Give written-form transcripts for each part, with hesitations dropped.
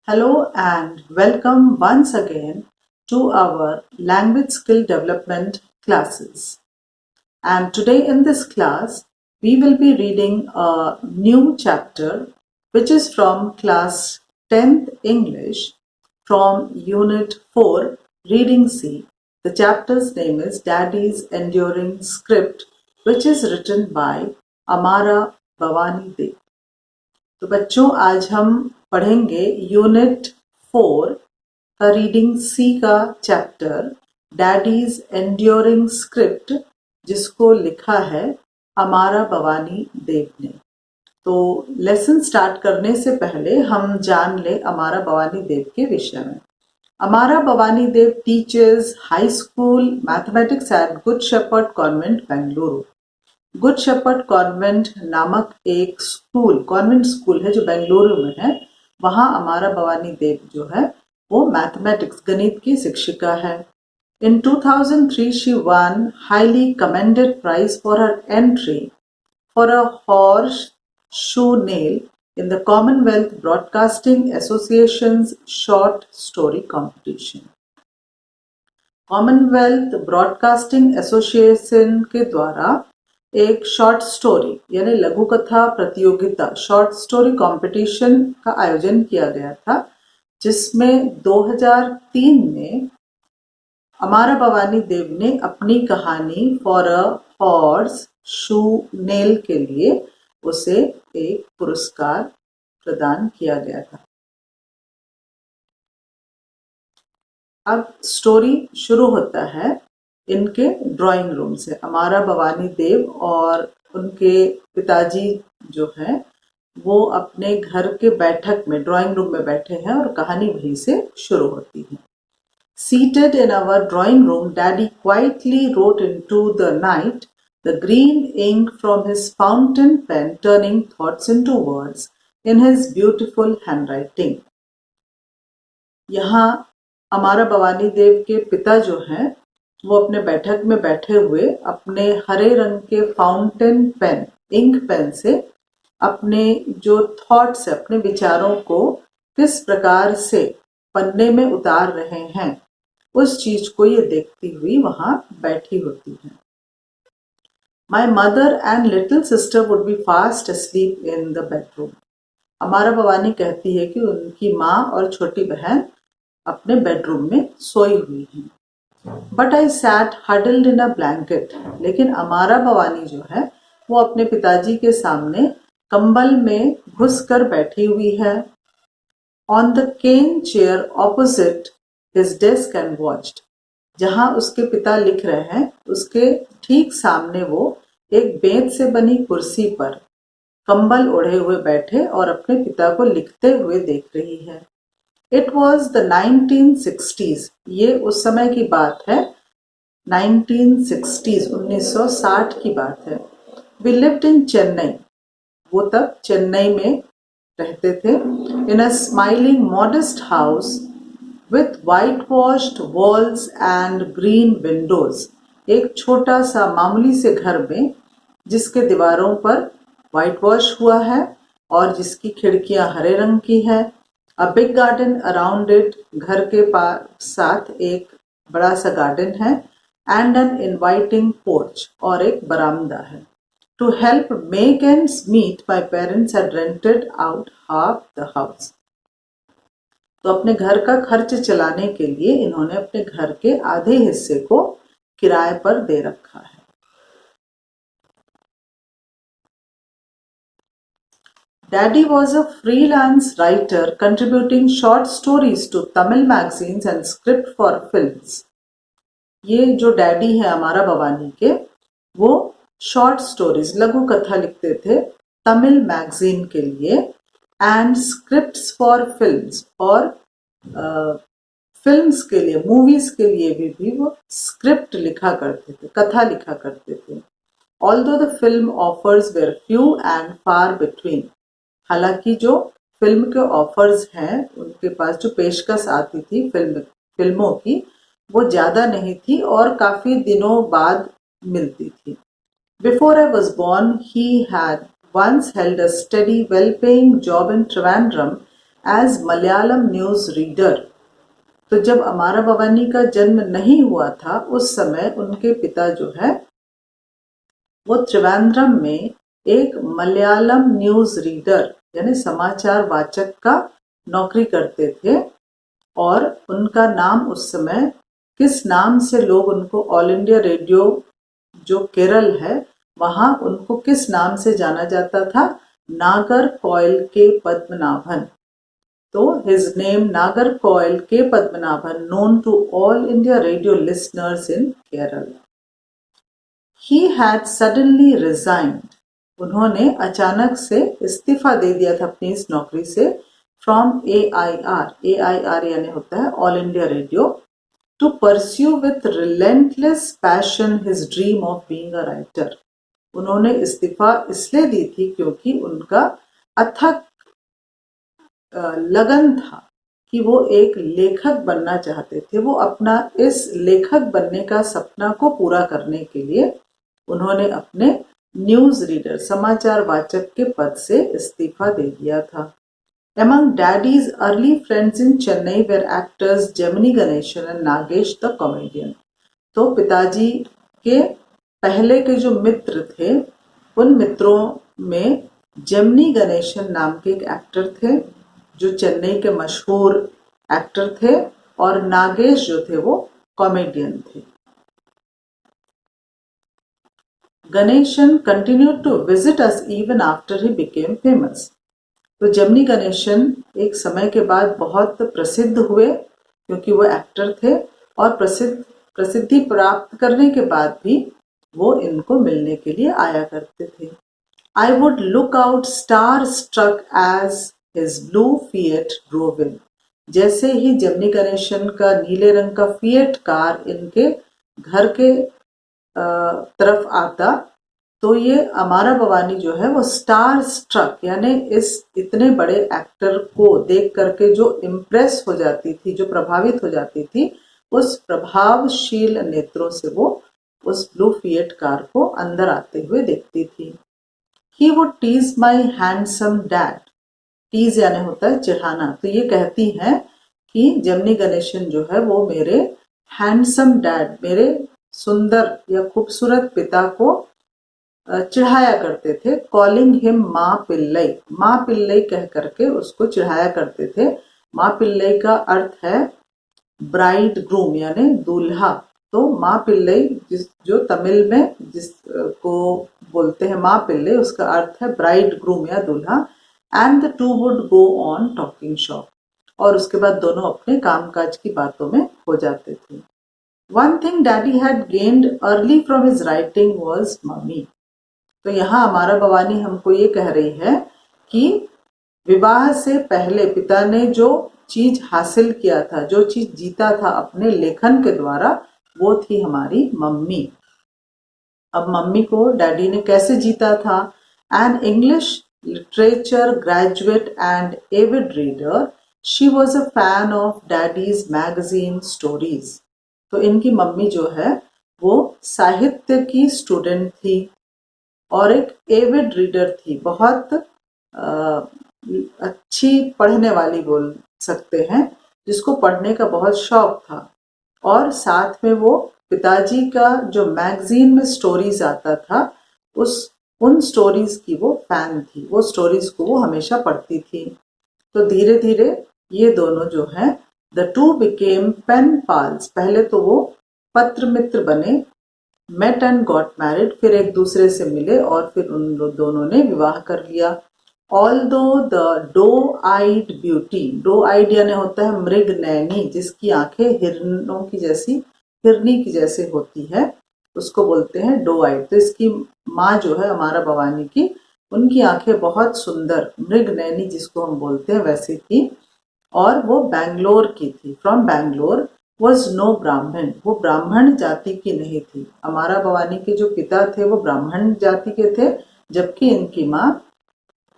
Hello and welcome once again to our language skill development classes. And today in this class, we will be reading a new chapter which is from class 10th English from Unit 4 Reading C. The chapter's name is Daddy's Enduring Script, which is written by Amara Bhavani Dev. तो बच्चों आज हम पढ़ेंगे unit 4 का reading सी का chapter daddies enduring script, जिसको लिखा है अमारा भवानी देव ने। तो लेसन स्टार्ट करने से पहले हम जान ले अमारा भवानी देव के विषय में। Amara Bhavani Dev teachers high school mathematics at good shepherd convent Bengaluru. Good shepherd convent नामक एक कॉन्वेंट स्कूल है जो बेंगलुरु में है। वहाँ अमारा भवानी देव जो है वो मैथमेटिक्स गणित की शिक्षिका है। In 2003 she won highly commended prize for her entry for a horseshoe nail in the Commonwealth Broadcasting Association's short story competition. Commonwealth broadcasting association के द्वारा एक शॉर्ट स्टोरी यानी लघु कथा प्रतियोगिता शॉर्ट स्टोरी कंपटीशन का आयोजन किया गया था, जिसमें 2003 में अमारा भवानी देव ने अपनी कहानी for a horse shoe nail के लिए उसे एक पुरस्कार प्रदान किया गया था। अब स्टोरी शुरू होता है इनके ड्राइंग रूम से। अमारा भवानी देव और उनके पिताजी जो हैं वो अपने घर के बैठक में ड्राइंग रूम में बैठे हैं और कहानी वहीं से शुरू होती है। Seated in our drawing room, Daddy quietly wrote into the night, the green ink from his fountain pen turning thoughts into words in his beautiful handwriting. यहाँ अमारा भवानी देव के पिता जो हैं वो अपने बैठक में बैठे हुए अपने हरे रंग के फाउंटेन पेन इंक पेन से अपने जो थॉट्स है अपने विचारों को किस प्रकार से पन्ने में उतार रहे हैं उस चीज को ये देखती हुई वहां बैठी होती है। My mother and little sister would be fast asleep in the bedroom. अमारा भवानी कहती है कि उनकी माँ और छोटी बहन अपने बेडरूम में सोई हुई हैं। But I sat huddled in a blanket. लेकिन अमारा भवानी जो है वो अपने पिताजी के सामने कंबल में घुसकर बैठी हुई है। On the cane chair opposite his desk and watched. जहां उसके पिता लिख रहे हैं उसके ठीक सामने वो एक बेंत से बनी कुर्सी पर कंबल ओढ़े हुए बैठे और अपने पिता को लिखते हुए देख रही है। It was the 1960s। ये उस समय की बात है, 1960s 1960 की बात है। We lived in Chennai। वो तब चेन्नई में रहते थे। In a smiling modest house with whitewashed walls and green windows। एक छोटा सा मामूली से घर में जिसके दीवारों पर व्हाइट वॉश हुआ है और जिसकी खिड़कियां हरे रंग की है। A big garden around it। घर के साथ एक बड़ा सा गार्डन है। And an inviting porch। और एक बरामदा है। To help make ends meet, my parents had rented out half the house। तो अपने घर का खर्च चलाने के लिए इन्होंने अपने घर के आधे हिस्से को किराए पर दे रखा है। Daddy was a freelance writer contributing short stories to Tamil magazines and script for films। ये जो डैडी है अमारा भवानी के वो शॉर्ट स्टोरीज लघु कथा लिखते थे तमिल मैगजीन के लिए एंड स्क्रिप्ट्स फॉर फिल्म्स और फिल्म्स के लिए मूवीज के लिए भी वो स्क्रिप्ट लिखा करते थे, कथा लिखा करते थे। Although the film offers were few and far between। हालांकि जो फिल्म के ऑफर्स हैं उनके पास जो पेशकश आती थी फिल्मों की वो ज्यादा नहीं थी और काफी दिनों बाद मिलती थी। Before I was born he had once held a steady well-paying job in Trivandrum as Malayalam news reader. तो जब अमारा भवानी का जन्म नहीं हुआ था उस समय उनके पिता जो है वो त्रिवेंद्रम में एक मलयालम न्यूज रीडर यानी समाचार वाचक का नौकरी करते थे और उनका नाम उस समय किस नाम से लोग उनको ऑल इंडिया रेडियो जो केरल है वहां उनको किस नाम से जाना जाता था, नागर कोयल के पद्मनाभन. तो his name Nagarcoil K. Padmanabhan, known to all India radio listeners in Kerala. He had suddenly resigned. उन्होंने अचानक से इस्तीफा दे दिया था अपनी इस नौकरी से from AIR. AIR यानी होता है all India radio. To pursue with relentless passion his dream of being a writer. उन्होंने इस्तीफा इसलिए दी थी क्योंकि उनका अथक लगन था कि वो एक लेखक बनना चाहते थे. वो अपना इस लेखक बनने का सपना को पूरा करने के लिए उन्होंने अपने न्यूज रीडर समाचार वाचक के पद से इस्तीफा दे दिया था. Among Daddy's early friends in Chennai were actors Gemini Ganeshan and Nagesh the comedian. तो पिताजी के पहले के जो मित्र थे उन मित्रों में जेमिनी गणेशन नाम के एक एक्टर थे जो चेन्नई के मशहूर एक्टर थे और नागेश जो थे वो कॉमेडियन थे. Ganesan continued to visit us even after he became famous. तो जेमिनी गणेशन एक समय के बाद बहुत प्रसिद्ध हुए क्योंकि वो एक्टर थे और प्रसिद्धि प्राप्त करने के बाद भी वो इनको मिलने के लिए आया करते थे. I would look out star-struck as his blue Fiat drove in. जैसे ही जेमिनी गणेशन का नीले रंग का फिएट कार इनके घर के तरफ आता तो ये अमारा भवानी जो है वो स्टार स्ट्रक यानी इस इतने बड़े एक्टर को देख करके जो इम्प्रेस हो जाती थी, जो प्रभावित हो जाती थी, उस प्रभावशील नेत्रों से वो उस ब्लू फिएट कार को अंदर आते हुए देखती थी. He would tease my handsome dad. Tease यानी होता है चिढ़ाना. तो ये कहती हैं कि जेमिनी गणेशन जो है वो मेरे हैंडसम डैड, मेरे सुंदर या खूबसूरत पिता को चिढ़ाया करते थे. कॉलिंग हिम माँ पिल्लई, माँ पिल्लई कह करके उसको चिढ़ाया करते थे. माँ पिल्लई का अर्थ है ब्राइड ग्रूम यानी दूल्हा. तो माँ पिल्लई जो तमिल में जिसको बोलते हैं माँ पिल्लई उसका अर्थ है ब्राइड ग्रूम या दूल्हा. And the two would go on talking shop. और उसके बाद दोनों अपने कामकाज की बातों में हो जाते थे. One thing Daddy had gained early from his writing was mummy. तो यहाँ अमारा भवानी हमको ये कह रही है कि विवाह से पहले पिता ने जो चीज हासिल किया था, जो चीज जीता था अपने लेखन के द्वारा, वो थी हमारी मम्मी. अब मम्मी को डैडी ने कैसे जीता था? An English literature graduate and avid reader, she was a fan of Daddy's magazine stories. तो इनकी मम्मी जो है वो साहित्य की स्टूडेंट थी और एक एविड रीडर थी. बहुत अच्छी पढ़ने वाली बोल सकते हैं, जिसको पढ़ने का बहुत शौक था. और साथ में वो पिताजी का जो मैगजीन में स्टोरीज आता था उन स्टोरीज की वो फैन थी. वो स्टोरीज को वो हमेशा पढ़ती थी. तो धीरे धीरे ये दोनों जो हैं द टू बिकेम पेन पाल्स. पहले तो वो पत्र मित्र बने, मेट एंड गॉट मैरिड, फिर एक दूसरे से मिले और फिर उन दोनों ने विवाह कर लिया. Although the doe eyed beauty, doe eyed यानी होता है मृग नैनी, जिसकी आंखें हिरनी की जैसे होती है, उसको बोलते हैं डो आइड. तो इसकी माँ जो है अमारा भवानी की, उनकी आंखें बहुत सुंदर मृग नैनी जिसको हम बोलते हैं वैसी थी और वो बैंगलोर की थी. फ्रॉम बैंगलोर वॉज नो ब्राह्मण, वो ब्राह्मण जाति की नहीं थी. अमारा भवानी के जो पिता थे वो ब्राह्मण जाति के थे जबकि इनकी माँ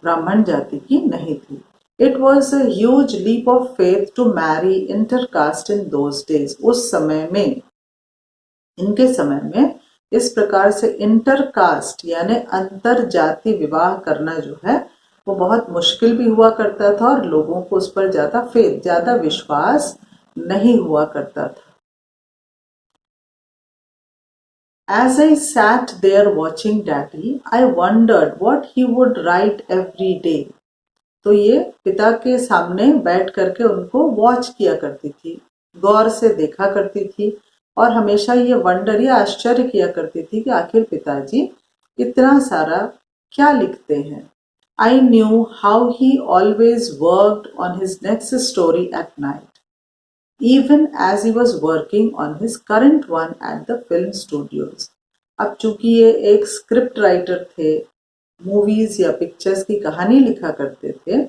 ब्राह्मण जाति की नहीं थी. It was a huge leap of faith to marry intercaste in those days. उस समय में, इनके समय में इस प्रकार से इंटरकास्ट यानी अंतर जाति विवाह करना जो है वो बहुत मुश्किल भी हुआ करता था और लोगों को उस पर ज़्यादा विश्वास नहीं हुआ करता था। As I sat there watching Daddy, I wondered what he would write every day. तो ये पिता के सामने बैठ करके उनको वॉच किया करती थी, गौर से देखा करती थी और हमेशा ये वंडर या आश्चर्य किया करती थी कि आखिर पिताजी इतना सारा क्या लिखते हैं। I knew how he always worked on his next story at night, even as he was working on his current one at the film studios. अब चूंकि ये एक स्क्रिप्ट राइटर थे, मूवीज या पिक्चर्स की कहानी लिखा करते थे,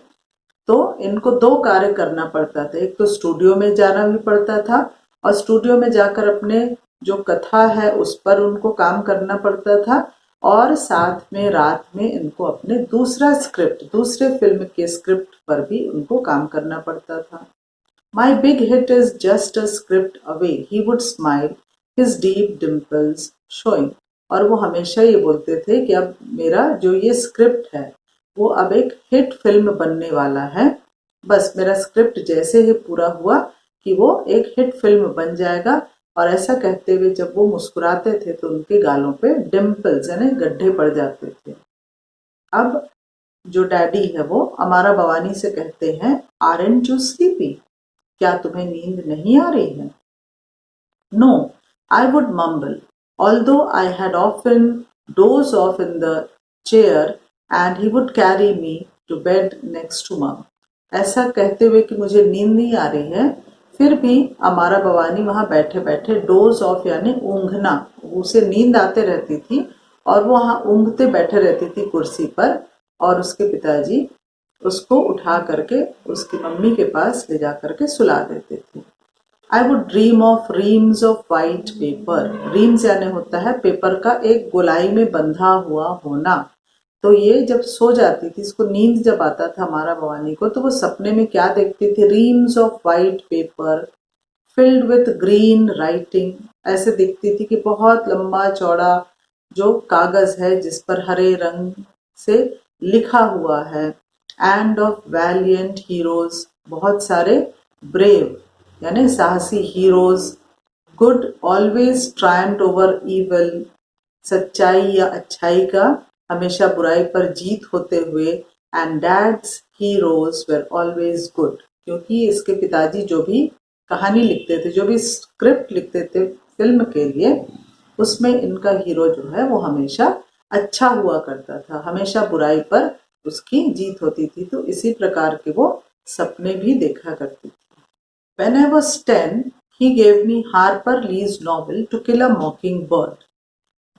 तो इनको दो कार्य करना पड़ता था। एक तो स्टूडियो में जाना भी पड़ता था और स्टूडियो में जाकर अपने जो कथा है उस पर उनको काम करना पड़ता था और साथ में रात में इनको अपने दूसरे फिल्म के स्क्रिप्ट पर भी उनको काम करना पड़ता था। My big hit is just a script away, he would smile, his deep dimples showing. और वो हमेशा ये बोलते थे कि अब मेरा जो ये स्क्रिप्ट है वो अब एक हिट फिल्म बनने वाला है। बस मेरा स्क्रिप्ट जैसे ही पूरा हुआ कि वो एक हिट फिल्म बन जाएगा। और ऐसा कहते हुए जब वो मुस्कुराते थे तो उनके गालों पे डिम्पल्स यानी गड्ढे पड़ जाते थे। अब जो डैडी है वो अमारा भवानी से कहते हैं, आरंट यू स्लीपी? क्या तुम्हें नींद नहीं आ रही है? No, I would mumble, although I had often dozed off in the chair and he would carry me to bed next to mum. ऐसा कहते हुए कि मुझे नींद नहीं आ रही है, फिर भी अमारा भवानी वहां बैठे बैठे डोज ऑफ यानी ऊँघना, उसे नींद आते रहती थी और वो वहां ऊँघते बैठे रहती थी कुर्सी पर और उसके पिताजी उसको उठा करके उसकी मम्मी के पास ले जा करके सुला देते थे। I would dream of reams of white paper. Reams यानी होता है पेपर का एक गोलाई में बंधा हुआ होना। तो ये जब सो जाती थी, इसको नींद जब आता था हमारा भवानी को, तो वो सपने में क्या देखती थी? Reams of white paper filled with green writing. ऐसे दिखती थी कि बहुत लंबा चौड़ा जो कागज है जिस पर हरे रंग से लिखा हुआ है, एंड ऑफ वैलियंट हीरोज, बहुत सारे ब्रेव यानी साहसी heroes, good always triumphed over evil, सच्चाई या अच्छाई का हमेशा बुराई पर जीत होते हुए, and dad's heroes were always good, क्योंकि इसके पिताजी जो भी कहानी लिखते थे, जो भी स्क्रिप्ट लिखते थे फिल्म के लिए, उसमें इनका हीरो जो है वो हमेशा अच्छा हुआ करता था, हमेशा बुराई पर उसकी जीत होती थी। तो इसी प्रकार के वो सपने भी देखा करती थी। When I was 10, he gave me Harper Lee's novel To Kill a Mockingbird.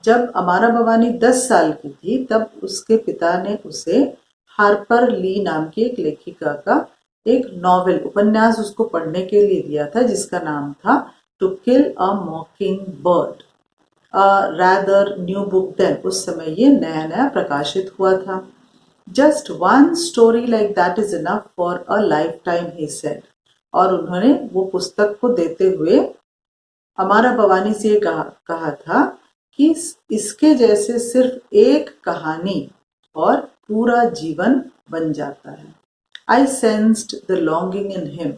जब अमारा भवानी 10 साल की थी तब उसके पिता ने उसे हार्पर ली नाम की एक लेखिका का एक नॉवेल उपन्यास उसको पढ़ने के लिए दिया था जिसका नाम था to kill a mockingbird, rather new book then. उस समय ये नया नया प्रकाशित हुआ था। Just one story like that is enough for a lifetime, he said. और उन्होंने वो पुस्तक को देते हुए अमारा भवानी से ये कहा था कि इसके जैसे सिर्फ एक कहानी और पूरा जीवन बन जाता है। I sensed the longing in him.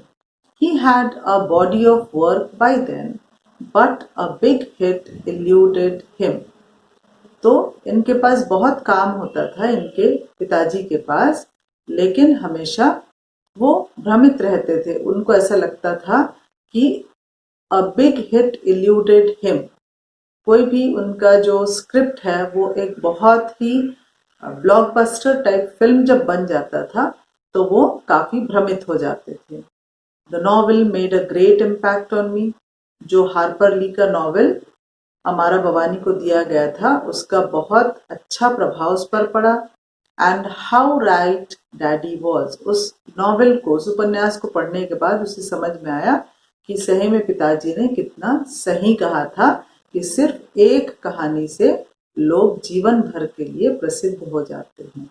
He had a body of work by then, but a big hit eluded him. तो इनके पास बहुत काम होता था, इनके पिताजी के पास, लेकिन हमेशा वो भ्रमित रहते थे। उनको ऐसा लगता था कि अ बिग हिट इल्यूडेड हिम, कोई भी उनका जो स्क्रिप्ट है वो एक बहुत ही ब्लॉकबस्टर टाइप फिल्म जब बन जाता था तो वो काफी भ्रमित हो जाते थे। The novel made a great impact on me. जो हार्पर ली का नॉवेल अमारा भवानी को दिया गया था उसका बहुत अच्छा प्रभाव उस पर पड़ा। And how right daddy was. उस नॉवेल को, उस उपन्यास को पढ़ने के बाद उसे समझ में आया कि सही में पिताजी ने कितना सही कहा था कि सिर्फ एक कहानी से लोग जीवन भर के लिए प्रसिद्ध हो जाते हैं।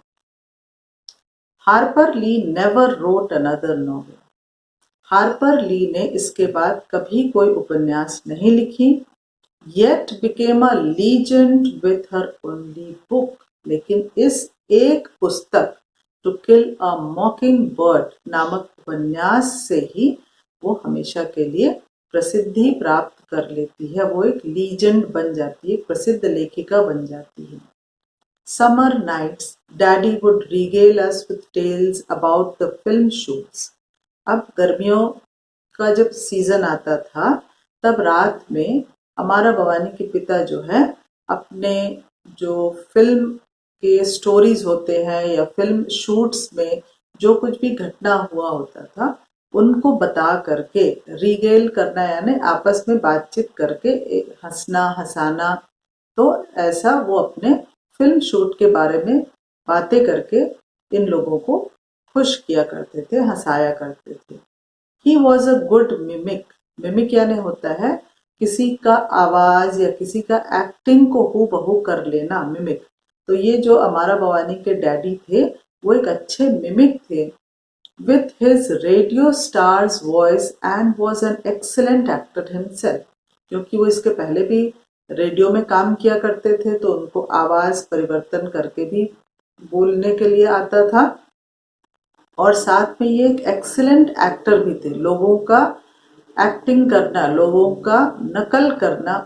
Harper Lee never wrote another novel. Harper Lee ने इसके बाद कभी कोई उपन्यास नहीं लिखी। Yet became a legend with her only book. लेकिन इस एक पुस्तक टू किल अ मॉकिंग बर्ड नामक उपन्यास से ही वो हमेशा के लिए प्रसिद्धि प्राप्त कर लेती है, वो एक लीजेंड बन जाती है, प्रसिद्ध लेखिका बन जाती है। Summer nights, Daddy would regale us with tales about the film shoots. अब गर्मियों का जब सीजन आता था तब रात में हमारा भवानी के पिता जो है अपने जो फिल्म के स्टोरीज होते हैं या फिल्म शूट्स में जो कुछ भी घटना हुआ होता था उनको बता करके, रिगेल करना यानी आपस में बातचीत करके हंसना हंसाना, तो ऐसा वो अपने फिल्म शूट के बारे में बातें करके इन लोगों को खुश किया करते थे, हंसाया करते थे। He was a good mimic. Mimic यानी होता है किसी का आवाज या किसी का एक्टिंग को हूबहू कर लेना, मिमिक। तो ये जो अमारा भवानी के डैडी थे वो एक अच्छे मिमिक थे। With his radio stars voice and was an excellent actor himself, क्योंकि वो इसके पहले भी रेडियो में काम किया करते थे तो उनको आवाज परिवर्तन करके भी बोलने के लिए आता था, और साथ में ये एक एक्सीलेंट एक्टर भी थे। लोगों का एक्टिंग करना, लोगों का नकल करना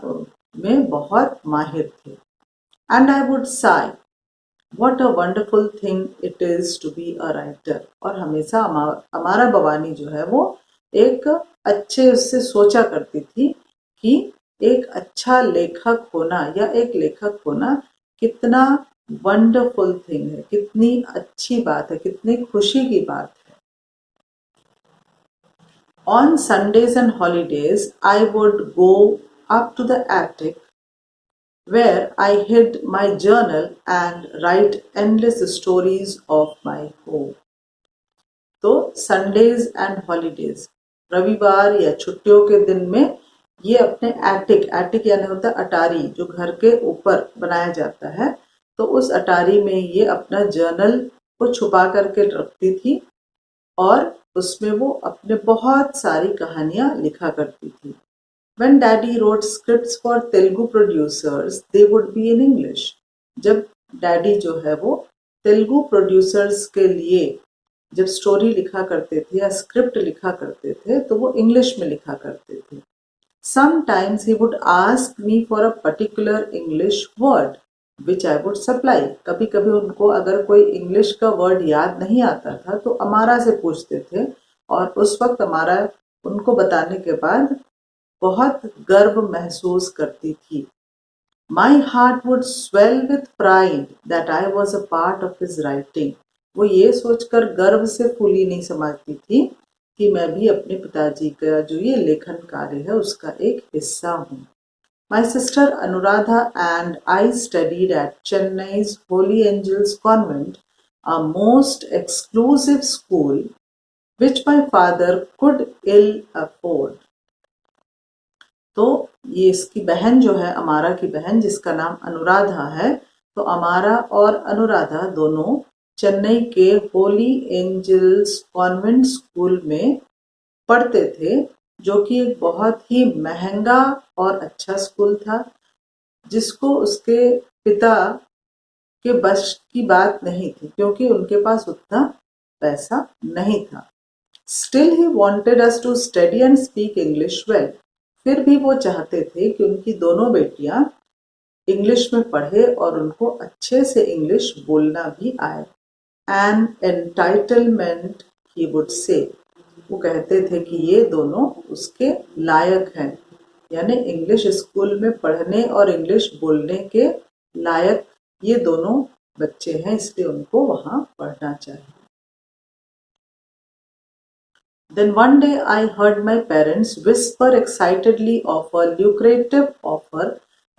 में बहुत माहिर थे। And I would sigh what a wonderful thing it is to be a writer. और हमेशा हमारा भवानी जो है वो एक अच्छे उससे सोचा करती थी कि एक अच्छा लेखक होना या एक लेखक होना कितना वंडरफुल थिंग है, कितनी अच्छी बात है, कितनी खुशी की बात है। On Sundays and holidays I would go up to the attic where I hid my journal and write endless stories of my home. तो संडेज एंड हॉलीडेज, रविवार या छुट्टियों के दिन में ये अपने एटिक, एटिक यानी होता है अटारी, जो घर के ऊपर बनाया जाता है, तो उस अटारी में ये अपना जर्नल को छुपा करके रखती थी और उसमें वो अपने बहुत सारी कहानियां लिखा करती थी। When Daddy wrote scripts for Telugu producers, they would be in English. जब डैडी जो है वो तेलुगु प्रोड्यूसर्स के लिए जब स्टोरी लिखा करते थे या स्क्रिप्ट लिखा करते थे तो वो इंग्लिश में लिखा करते थे। Sometimes he would ask me for a particular English word, which I would supply. कभी कभी उनको अगर कोई इंग्लिश का वर्ड याद नहीं आता था तो अमारा से पूछते थे, और उस वक्त अमारा उनको बताने के बाद बहुत गर्व महसूस करती थी। My heart would swell with pride that I was a part of his writing. वो ये सोचकर गर्व से फूली नहीं समाती थी कि मैं भी अपने पिताजी का जो ये लेखन कार्य है उसका एक हिस्सा हूँ। My sister Anuradha and I studied at Chennai's Holy Angels Convent, a most exclusive school which my father could ill afford. तो ये इसकी बहन जो है, अमारा की बहन जिसका नाम अनुराधा है, तो अमारा और अनुराधा दोनों चेन्नई के होली एंजल्स कॉन्वेंट स्कूल में पढ़ते थे, जो कि एक बहुत ही महंगा और अच्छा स्कूल था, जिसको उसके पिता के बस की बात नहीं थी क्योंकि उनके पास उतना पैसा नहीं था। Still he wanted us to study and speak English well. फिर भी वो चाहते थे कि उनकी दोनों बेटियां इंग्लिश में पढ़े और उनको अच्छे से इंग्लिश बोलना भी आए। N entitlement he would say, वो कहते थे कि ये दोनों उसके लायक हैं, यानी इंग्लिश स्कूल में पढ़ने और इंग्लिश बोलने के लायक ये दोनों बच्चे हैं, इसलिए उनको वहां पढ़ना चाहिए। Then one day I heard my parents whisper excitedly of a lucrative offer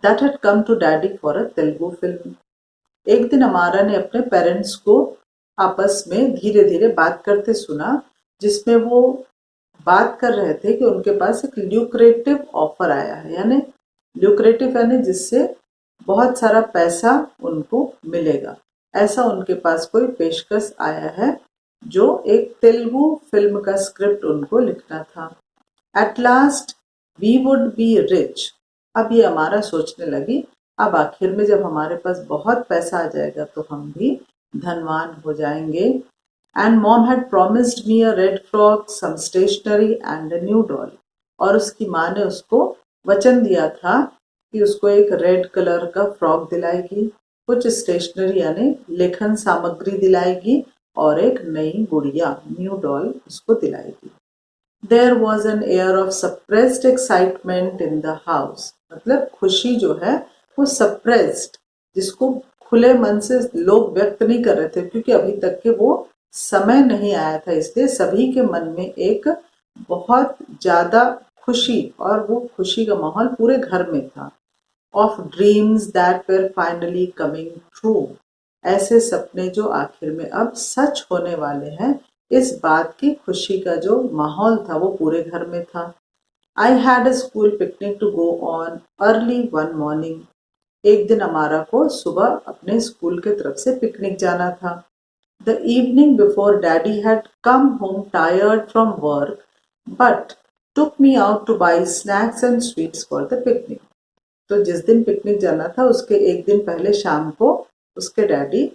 that had come to Daddy for a Telugu film. एक दिन अमारा ने अपने पेरेंट्स को आपस में धीरे धीरे बात करते सुना, जिसमें वो बात कर रहे थे कि उनके पास एक ल्यूक्रेटिव ऑफर आया है, यानी ल्यूक्रेटिव यानी जिससे बहुत सारा पैसा उनको मिलेगा, ऐसा उनके पास कोई पेशकश आया है, जो एक तेलुगु फिल्म का स्क्रिप्ट उनको लिखना था। At last we would be rich. अब ये हमारा सोचने लगी, अब आखिर में जब हमारे पास बहुत पैसा आ जाएगा तो हम भी धनवान हो जाएंगे। And mom had promised me a red frock, some stationery and a new doll. और उसकी माँ ने उसको वचन दिया था कि उसको एक रेड कलर का फ्रॉक दिलाएगी, कुछ स्टेशनरी यानी लेखन सामग्री दिलाएगी और एक नई गुड़िया न्यू डॉल उसको दिलाएगी। There was an air of suppressed excitement in the house। मतलब खुशी जो है वो suppressed, जिसको खुले मन से लोग व्यक्त नहीं कर रहे थे क्योंकि अभी तक के वो समय नहीं आया था, इसलिए सभी के मन में एक बहुत ज्यादा खुशी और वो खुशी का माहौल पूरे घर में था। Of dreams that were finally coming true. ऐसे सपने जो आखिर में अब सच होने वाले हैं, इस बात की खुशी का जो माहौल था वो पूरे घर में था। I had a school picnic to go on early one morning. एक दिन हमारा को सुबह अपने स्कूल की तरफ से पिकनिक जाना था। The evening before daddy had come home tired from work but took me out two by snacks and sweets for the picnic. तो जिस दिन पिकनिक जाना था उसके एक दिन पहले शाम को उसके डैडी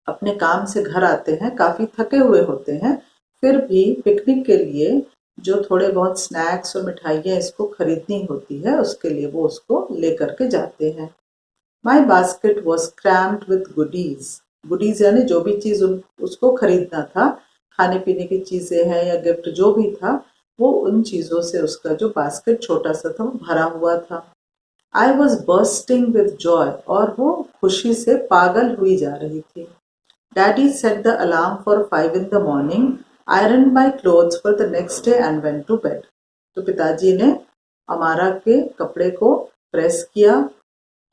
अपने काम से घर आते हैं, काफी थके हुए होते हैं, फिर भी पिकनिक के लिए जो थोड़े बहुत स्नैक्स और मिठाइयाँ इसको खरीदनी होती है उसके लिए वो उसको लेकर के जाते हैं। My basket was crammed with goodies. Goodies यानी जो भी चीज उसको खरीदना था, खाने पीने की चीजें हैं या गिफ्ट जो भी था, वो उन चीजों से उसका जो बास्केट छोटा सा था वो भरा हुआ था। I was bursting with Joy, और वो खुशी से पागल हुई जा रही थी। Daddy set the alarm for 5 in the morning, ironed my clothes for the next day and went to bed। तो पिताजी ने अमारा के कपड़े को प्रेस किया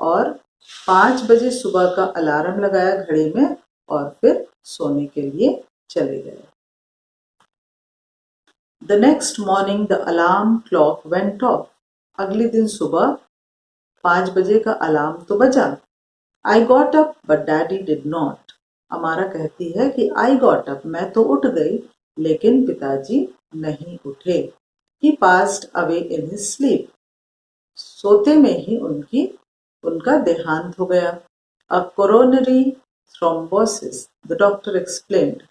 और 5 बजे सुबह का अलार्म लगाया घड़ी में और फिर सोने के लिए चले गए। The next morning the alarm clock went of. अगले दिन सुबह 5 बजे का अलार्म तो बजा। I got up but daddy did not. अमारा कहती है कि आई गॉट अप, मैं तो उठ गई लेकिन पिताजी नहीं उठे। He passed away in his sleep. सोते में ही उनका देहांत हो गया। A coronary thrombosis, the doctor explained.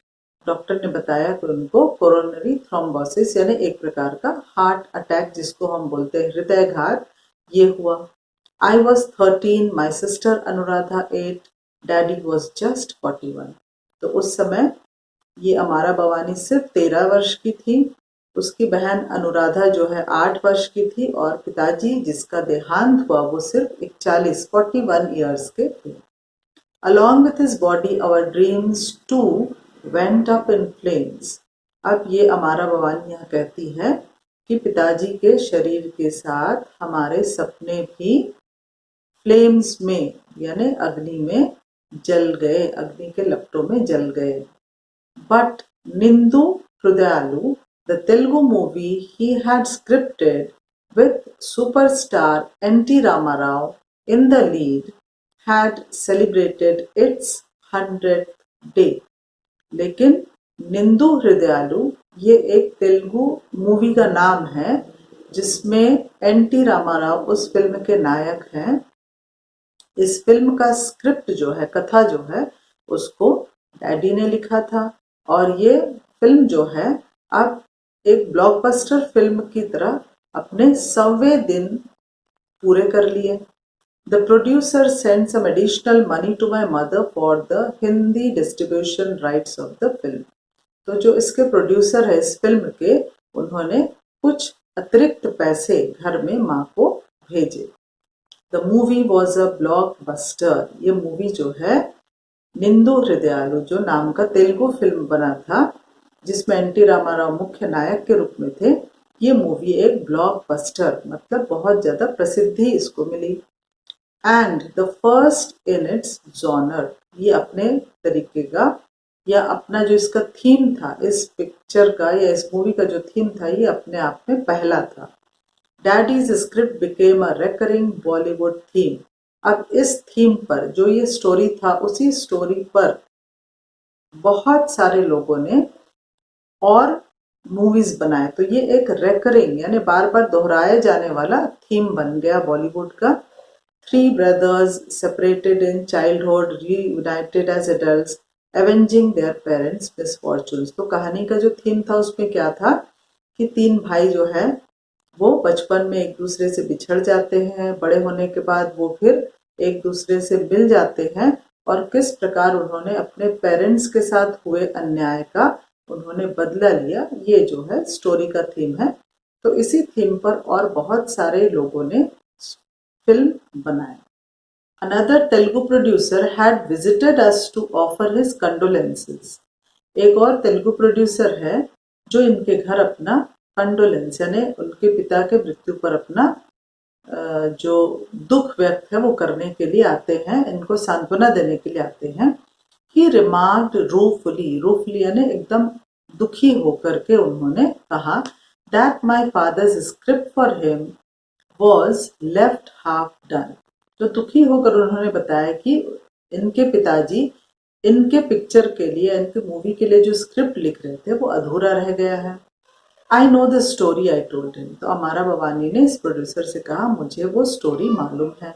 Doctor ने बताया कि उनको कोरोनरी थ्रोम्बोसिस यानी एक प्रकार का हार्ट अटैक जिसको हम बोलते हैं हृदयघात, ये हुआ। I was 13, my sister Anuradha 8, Daddy was just 41। तो उस समय ये अमारा भवानी सिर्फ 13 वर्ष की थी, उसकी बहन अनुराधा जो है 8 वर्ष की थी और पिताजी जिसका देहांत हुआ वो सिर्फ 41 ईयर्स के थे। Along with his body, our dreams too went up in flames। अब ये अमारा भवानी यहाँ कहती है कि पिताजी के शरीर के साथ हमारे सपने भी फ्लेम्स में यानी अग्नि में जल गए, अग्नि के लपटों में जल गए। But Nindu Hrudayalu, the Telugu movie he had scripted with superstar N T. Ramarao in the lead had celebrated its 100th day। लेकिन निंदु हृदयालु ये एक तेलुगु मूवी का नाम है जिसमें एन.टी. रामाराव उस फिल्म के नायक हैं। इस फिल्म का स्क्रिप्ट जो है, कथा जो है, उसको डैडी ने लिखा था और ये फिल्म जो है अब एक ब्लॉकबस्टर फिल्म की तरह अपने 100वें दिन पूरे कर लिए। The producer sent some additional money to my mother for the Hindi distribution rights of the film। तो जो इसके प्रोड्यूसर है इस फिल्म के, उन्होंने कुछ अतिरिक्त पैसे घर में माँ को भेजे। The movie was a blockbuster. ये मूवी जो है निंदु हृदयालु जो नाम का तेलुगु फिल्म बना था जिसमें एन.टी. रामाराव मुख्य नायक के रूप में थे, ये मूवी एक ब्लॉकबस्टर मतलब बहुत ज्यादा प्रसिद्धि इसको मिली। And the first in its genre, ये अपने तरीके का या अपना जो इसका थीम था, इस पिक्चर का या इस मूवी का जो थीम था, ये अपने आप में पहला था। Daddies script became a recurring Bollywood theme. अब इस थीम पर जो ये स्टोरी था, उसी स्टोरी पर बहुत सारे लोगों ने और मूवीज बनाए, तो ये एक रेकरिंग यानी बार बार दोहराए जाने वाला थीम बन गया बॉलीवुड का। Three brothers separated in childhood, reunited as adults, avenging their parents' misfortunes. तो कहानी का जो थीम था उसमें क्या था कि तीन भाई जो है वो बचपन में एक दूसरे से बिछड़ जाते हैं, बड़े होने के बाद वो फिर एक दूसरे से मिल जाते हैं और किस प्रकार उन्होंने अपने पेरेंट्स के साथ हुए अन्याय का उन्होंने बदला लिया, ये जो है स्टोरी का थीम है। तो इसी थीम पर और बहुत सारे लोगों ने फिल्म बनाए। Another Telugu producer had visited us to offer his condolences. एक और तेलुगु प्रोड्यूसर है जो इनके घर अपना कंडोलेंस यानी उनके पिता के मृत्यु पर अपना जो दुख व्यक्त है वो करने के लिए आते हैं, इनको सांत्वना देने के लिए आते हैं। He remarked ruefully यानी एकदम दुखी होकर के उन्होंने कहा that my father's script for him was left half done. तो दुखी होकर उन्होंने बताया कि इनके पिताजी इनके पिक्चर के लिए, इनके मूवी के लिए जो स्क्रिप्ट लिख रहे थे वो अधूरा रह गया है। I know the story I told him. तो अमारा भवानी ने इस प्रोड्यूसर से कहा मुझे वो स्टोरी मालूम है।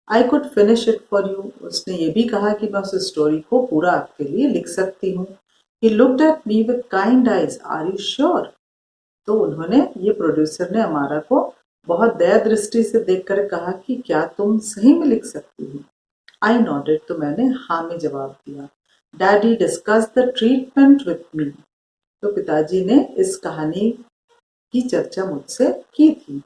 I could finish it for you. उसने ये भी कहा कि मैं उस स्टोरी को पूरा आपके लिए लिख सकती हूँ। He looked at me with kind eyes, are you sure? तो उन्होंने, ये प्रोड्यूसर ने अमारा को बहुत दया दृष्टि से देखकर कहा कि क्या तुम सही में लिख सकती हो? आई नॉडेड। तो मैंने हाँ में जवाब दिया। Daddy discuss the treatment with me. तो पिताजी ने इस कहानी की चर्चा मुझसे की थी।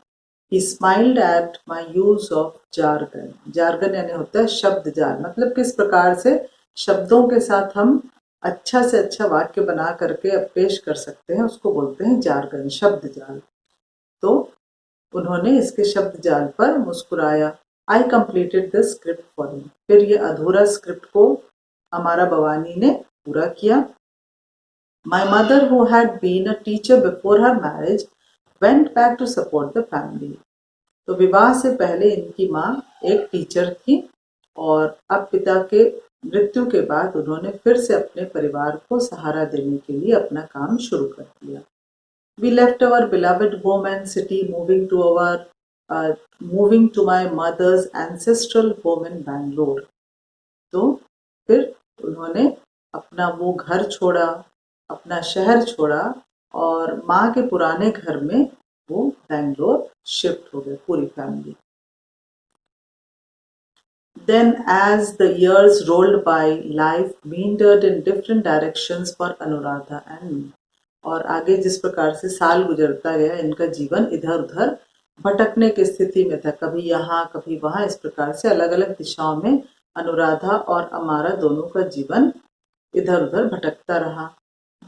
He smiled at my use of jargon. jargon यानी होता है शब्द जाल, मतलब किस प्रकार से शब्दों के साथ हम अच्छा से अच्छा वाक्य बना करके पेश कर सकते हैं, उसको बोलते हैं जार्गन, शब्द जाल। तो उन्होंने इसके शब्द जाल पर मुस्कुराया। I completed the script for him. फिर ये अधूरा स्क्रिप्ट को अमारा भवानी ने पूरा किया। My mother who had been a teacher before her marriage went back to support the family. तो विवाह से पहले इनकी माँ एक टीचर थी और अब पिता के मृत्यु के बाद उन्होंने फिर से अपने परिवार को सहारा देने के लिए अपना काम शुरू कर दिया। We left our beloved home and city, moving to my mother's ancestral home in Bangalore. तो फिर उन्होंने अपना वो घर छोड़ा, अपना शहर छोड़ा और माँ के पुराने घर में वो बैंगलोर शिफ्ट हो गए पूरी family. Then as the years rolled by, life meandered in different directions for Anuradha and me. और आगे जिस प्रकार से साल गुजरता गया इनका जीवन इधर उधर भटकने की स्थिति में था, कभी यहाँ कभी वहाँ, इस प्रकार से अलग अलग दिशाओं में अनुराधा और अमारा दोनों का जीवन इधर उधर भटकता रहा।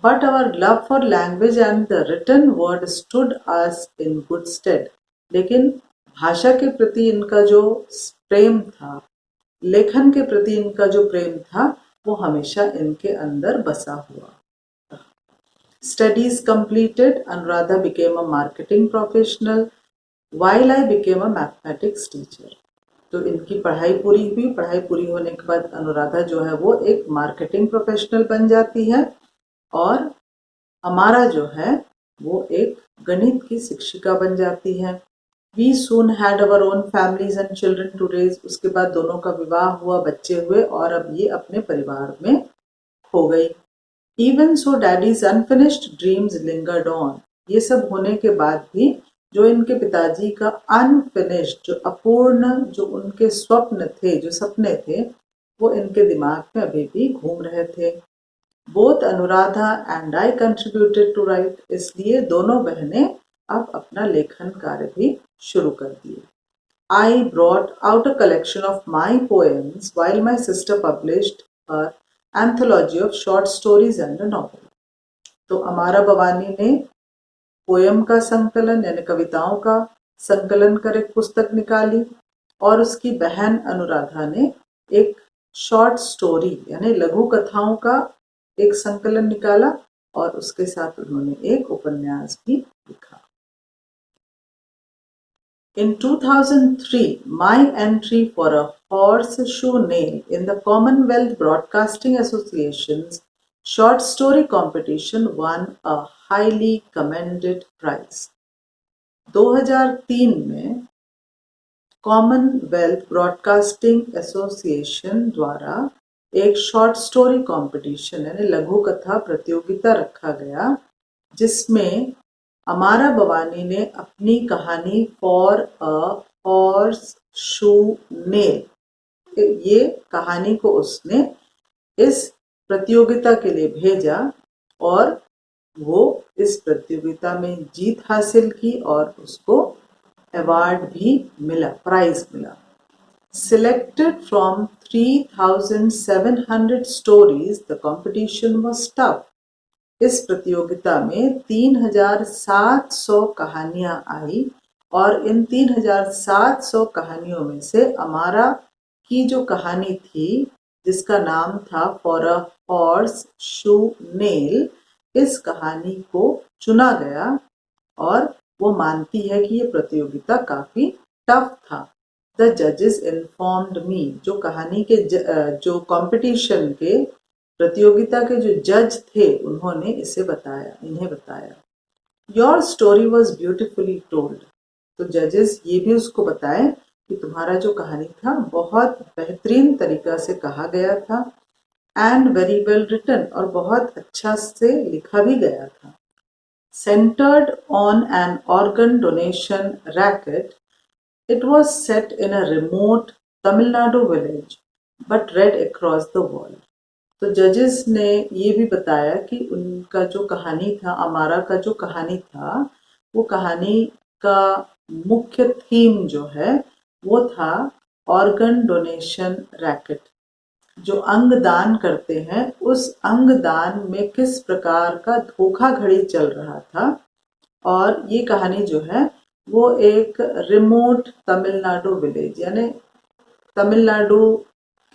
But our love for language and the written word stood us in good stead. लेकिन भाषा के प्रति इनका जो प्रेम था, लेखन के प्रति इनका जो प्रेम था, वो हमेशा इनके अंदर बसा हुआ। Studies completed, Anuradha became a marketing professional, while I became a mathematics teacher. तो इनकी पढ़ाई पूरी हुई, पढ़ाई पूरी होने के बाद अनुराधा जो है वो एक मार्केटिंग प्रोफेशनल बन जाती है और हमारा जो है वो एक गणित की शिक्षिका बन जाती है। We soon had our own families and children to raise. उसके बाद दोनों का विवाह हुआ, बच्चे हुए और अब ये अपने परिवार में हो गई। Even so, Daddy's unfinished dreams lingered on. ये सब होने के बाद भी जो इनके पिताजी का अनफिनिश्ड, जो अपूर्ण, जो उनके स्वप्न थे, जो सपने थे, वो इनके दिमाग में अभी भी घूम रहे थे। Both Anuradha and I contributed to write. इसलिए दोनों बहनें अब अपना लेखन कार्य भी शुरू कर दिए। I brought out a collection of my poems while my sister published her anthology of short stories and a novel. तो अमारा भवानी ने पोयम का संकलन यानी कविताओं का संकलन कर एक पुस्तक निकाली और उसकी बहन अनुराधा ने एक शॉर्ट स्टोरी यानी लघु कथाओं का एक संकलन निकाला और उसके साथ उन्होंने एक उपन्यास भी लिखा। In 2003, my entry for a horseshoe nail in the Commonwealth Broadcasting Association's short story competition won a highly commended prize. 2003 में कॉमनवेल्थ ब्रॉडकास्टिंग एसोसिएशन द्वारा एक शॉर्ट स्टोरी कंपटीशन यानी लघु कथा प्रतियोगिता रखा गया, जिसमें अमारा बवानी ने अपनी कहानी for a horse shoe nail, ये कहानी को उसने इस प्रतियोगिता के लिए भेजा और वो इस प्रतियोगिता में जीत हासिल की और उसको अवार्ड भी मिला, प्राइज मिला। Selected from 3,700 stories, the competition was tough. इस प्रतियोगिता में 3,700 कहानियां आई और इन 3,700 कहानियों में से अमारा की जो कहानी थी, जिसका नाम था for a horse shoe nail, इस कहानी को चुना गया और वो मानती है कि ये प्रतियोगिता काफी टफ था। द जजेस इन्फॉर्म्ड मी, जो कहानी के जो कंपटीशन के प्रतियोगिता के जो जज थे उन्होंने इन्हें बताया। Your story was beautifully told, तो जजेस ये भी उसको बताए कि तुम्हारा जो कहानी था बहुत बेहतरीन तरीका से कहा गया था, एंड वेरी वेल रिटन, और बहुत अच्छा से लिखा भी गया था। Centered on an organ donation racket, it was set in a remote Tamil Nadu village, but read across the world. तो जजेस ने ये भी बताया कि उनका जो कहानी था, अमारा का जो कहानी था, वो कहानी का मुख्य थीम जो है वो था ऑर्गन डोनेशन रैकेट। जो अंग दान करते हैं उस अंग दान में किस प्रकार का धोखाधड़ी चल रहा था, और ये कहानी जो है वो एक रिमोट तमिलनाडु विलेज यानी तमिलनाडु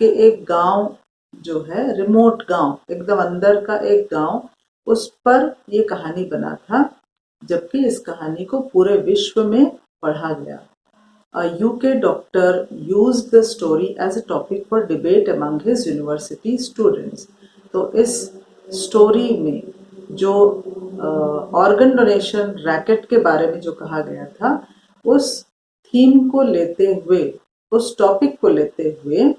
के एक गांव जो है, रिमोट गांव, एकदम अंदर का एक गांव, उस पर ये कहानी बना था, जबकि इस कहानी को पूरे विश्व में पढ़ा गया। A UK doctor used the story as a topic for debate among his university students. तो इस स्टोरी में जो ऑर्गन डोनेशन रैकेट के बारे में जो कहा गया था, उस थीम को लेते हुए, उस टॉपिक को लेते हुए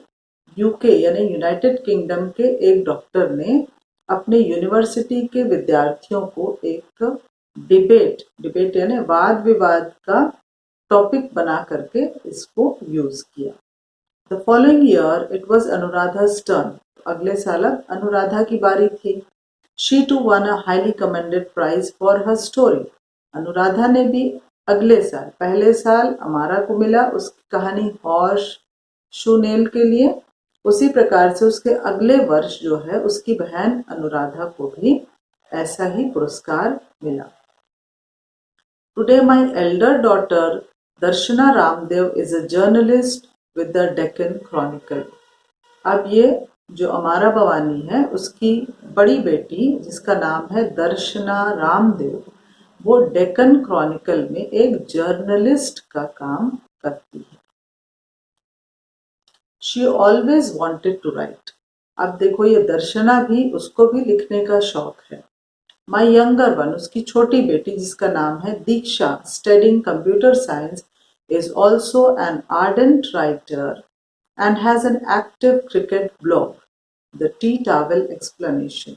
यूके यानी यूनाइटेड किंगडम के एक डॉक्टर ने अपने यूनिवर्सिटी के विद्यार्थियों को एक डिबेट यानी वाद विवाद का टॉपिक बना करके इसको यूज किया। The following year it was Anuradha's turn, अगले साल अब अनुराधा की बारी थी। She too won a highly commended prize for her story, Anuradha ने भी अगले साल, पहले साल अमारा को मिला उसकी कहानी हॉर्स शू नेल के लिए, उसी प्रकार से उसके अगले वर्ष जो है उसकी बहन अनुराधा को भी ऐसा ही पुरस्कार मिला। Today my elder daughter Darshana Ramdev is a journalist with the Deccan Chronicle. अब ये जो अमारा भवानी है उसकी बड़ी बेटी जिसका नाम है दर्शना रामदेव, वो डेक्कन क्रॉनिकल में एक जर्नलिस्ट का काम करती है। She always wanted to write. अब देखो ये दर्शना भी, उसको भी लिखने का शौक है। My younger one, उसकी छोटी बेटी जिसका नाम है दीक्षा, studying computer science, is also an ardent writer and has an active cricket blog, The Tea Towel Explanation.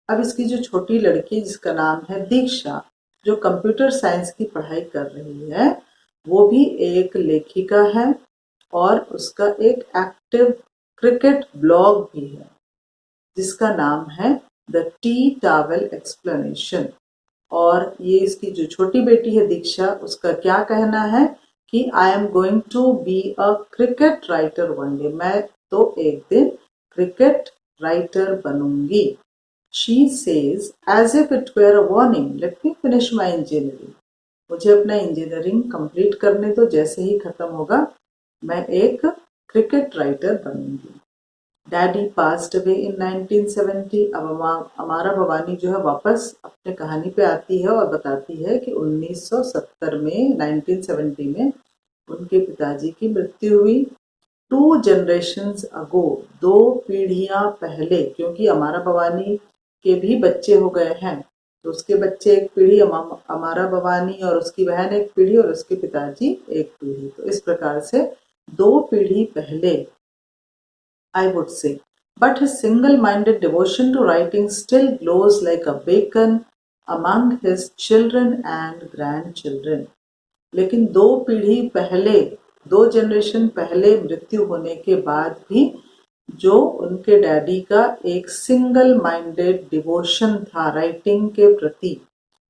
अब इसकी जो छोटी लड़की जिसका नाम है दीक्षा, जो कंप्यूटर साइंस की पढ़ाई कर रही है, वो भी एक लेखिका है और उसका एक एक्टिव क्रिकेट ब्लॉग भी है जिसका नाम है द टी टावल एक्सप्लेनेशन। और ये इसकी जो छोटी बेटी है दीक्षा, उसका क्या कहना है कि I am going to be a cricket writer one day, मैं तो एक दिन क्रिकेट राइटर बनूंगी। She says as if it were a warning, let me finish my engineering, मुझे अपना इंजीनियरिंग कंप्लीट करने तो जैसे ही खत्म होगा मैं एक क्रिकेट राइटर बनूंगी। Daddy passed away in 1970। अब अमारा भवानी जो है वापस अपने कहानी पे आती है और बताती है कि 1970 में 1970 में उनके पिताजी की मृत्यु हुई। 2 generations अगो, 2 पीढ़ियां पहले, क्योंकि अमारा भवानी के भी बच्चे हो गए हैं, तो उसके बच्चे एक पीढ़ी, अमारा भवानी और उसकी बहन एक पीढ़ी और उसके पिताजी एक पीढ़ी। तो इस प्रकार से 2 पीढ़ी पहले, I would say. But his single-minded devotion to writing still glows like a beacon among his children and grandchildren. लेकिन 2 पीढ़ी पहले, 2 जनरेशन पहले मृत्यु होने के बाद भी जो उनके डैडी का एक सिंगल माइंडेड डिवोशन था राइटिंग के प्रति,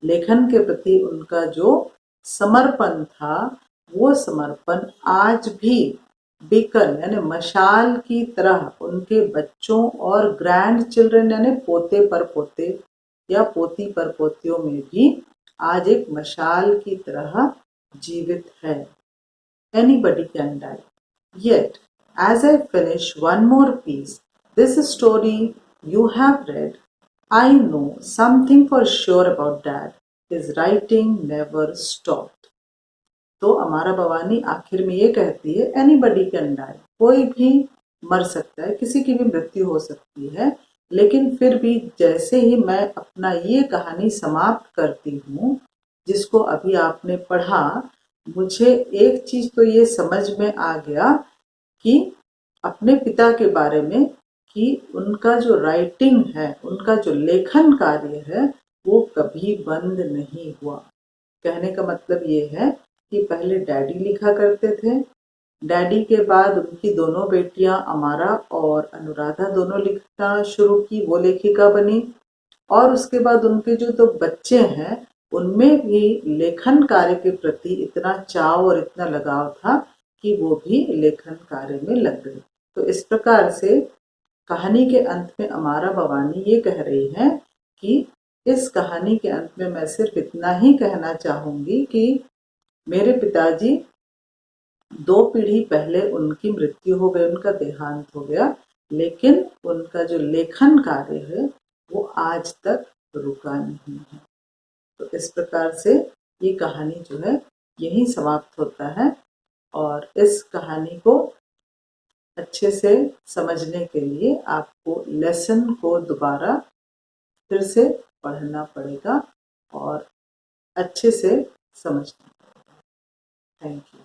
लेखन के प्रति उनका जो समर्पण था, वो समर्पण आज भी बीकन यानी मशाल की तरह उनके बच्चों और ग्रैंड चिल्ड्रन यानी पोते पर पोते या पोती पर पोतियों में भी आज एक मशाल की तरह जीवित है। Anybody can die. Yet, as I finish one more piece, this story you have read, I know something for sure about Dad. His writing never stopped. तो अमारा भवानी आखिर में ये कहती है, एनीबडी कैन डाई, कोई भी मर सकता है, किसी की भी मृत्यु हो सकती है, लेकिन फिर भी जैसे ही मैं अपना ये कहानी समाप्त करती हूँ जिसको अभी आपने पढ़ा, मुझे एक चीज तो ये समझ में आ गया कि अपने पिता के बारे में कि उनका जो राइटिंग है, उनका जो लेखन कार्य है, वो कभी बंद नहीं हुआ। कहने का मतलब ये है कि पहले डैडी लिखा करते थे, डैडी के बाद उनकी दोनों बेटियां अमारा और अनुराधा दोनों लिखना शुरू की, वो लेखिका बनी, और उसके बाद उनके जो 2 बच्चे हैं उनमें भी लेखन कार्य के प्रति इतना चाव और इतना लगाव था कि वो भी लेखन कार्य में लग गए। तो इस प्रकार से कहानी के अंत में अमारा भवानी ये कह रही है कि इस कहानी के अंत में मैं सिर्फ इतना ही कहना चाहूंगी कि मेरे पिताजी 2 पीढ़ी पहले उनकी मृत्यु हो गई, उनका देहांत हो गया, लेकिन उनका जो लेखन कार्य है वो आज तक रुका नहीं है। तो इस प्रकार से ये कहानी जो है यही समाप्त होता है, और इस कहानी को अच्छे से समझने के लिए आपको लेसन को दोबारा फिर से पढ़ना पड़ेगा और अच्छे से समझना पड़ेगा। Thank you.